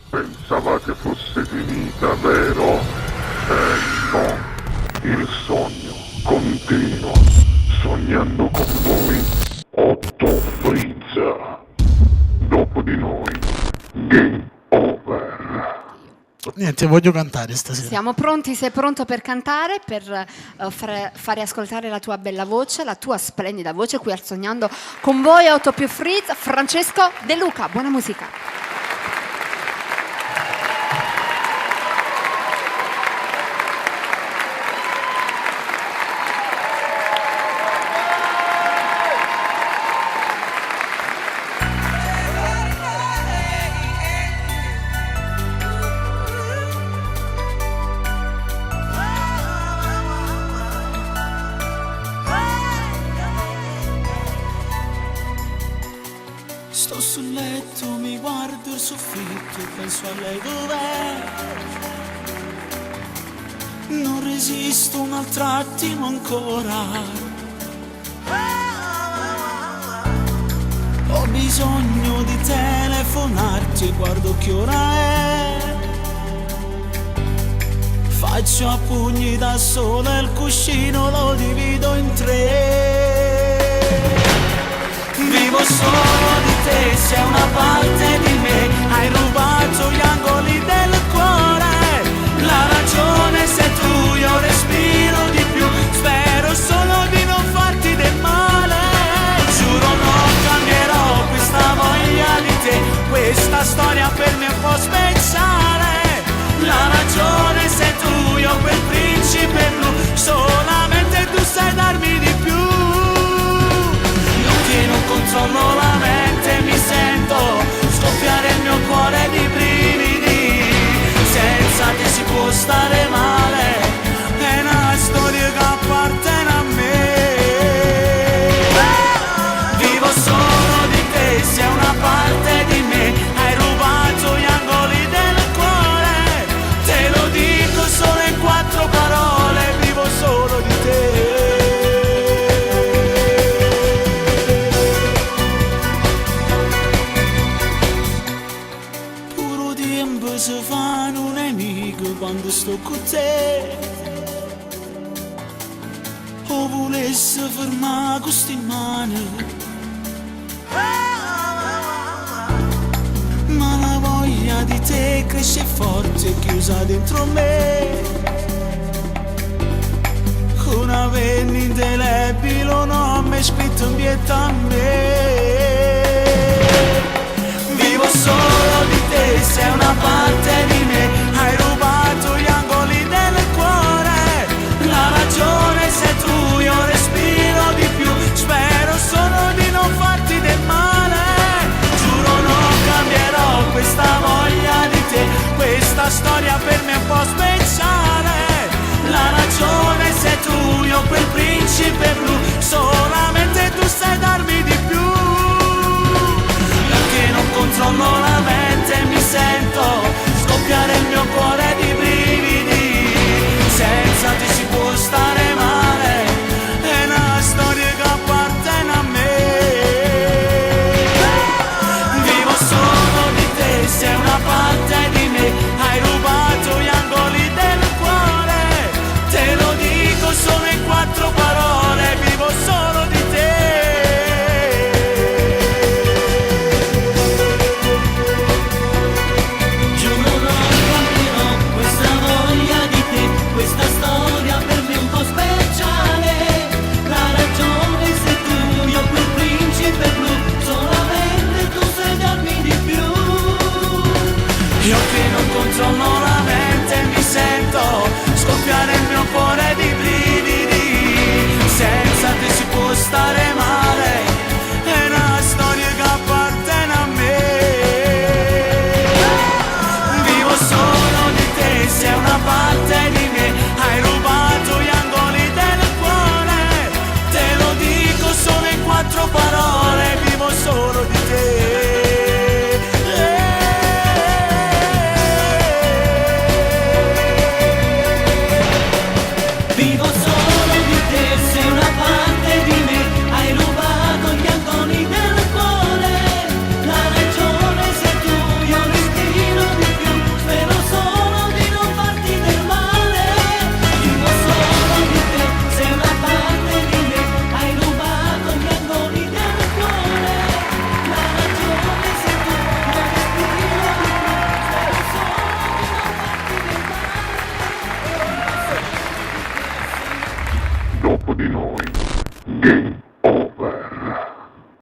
Pensavate fosse finita, vero? No. Il sogno continua. Sognando con voi, Otto Frizza. Dopo di noi, game over. Niente, voglio cantare stasera. Siamo pronti, sei pronto per cantare, per fare ascoltare la tua bella voce, la tua splendida voce qui al Sognando con voi, Otto più Frizz, Francesco De Luca. Buona musica. Sto sul letto, mi guardo il soffitto e penso a lei dov'è. Non resisto un altro attimo ancora. Ho bisogno di telefonarti e guardo che ora è. Faccio a pugni da solo e il cuscino lo divido in tre. Vivo solo di te, sei una parte di me. Hai rubato gli angoli del cuore. La ragione sei tu, io respiro di più. Spero solo di non farti del male. Giuro non cambierò questa voglia di te. Questa storia per me è un po' speciale. La ragione sei tu, io quel principe blu. Solamente tu sai darmi di più. Non controllo la mente, mi sento scoppiare il mio cuore di brividi. Senza te si può stare male, è una storia che appartiene a me. Vivo solo di te, sei una parte di me. Hai rubato gli angoli del cuore. Te lo dico solo in 4 parole. Vivo solo di te. Se fanno un nemico quando sto con te. O volesse fermare queste mani, ma la voglia di te cresce forte, chiusa dentro me. Con una penna indelebile un nome scritto in pietra a me. Vivo solo di te, sei una parte di me. Hai rubato gli angoli del cuore. La ragione sei tu, io respiro di più. Spero solo di non farti del male. Giuro non cambierò questa voglia di te. Questa storia per me è un po' speciale. La ragione sei tu, io quel principe blu. Solamente tu sai darmi di più. Non controllo la mente, mi sento scoppiare il mio cuore di brividi. Senza te si può stare male, è una storia che appartiene a me. Vivo solo di te, sei una parte di me. Hai rubato gli angoli del cuore. Te lo dico solo in 4 parole. Vivo solo di te. Questa storia per me è un po' speciale. La ragione sei tu, io quel principe blu. Solamente tu sai darmi di più. Io che non controllo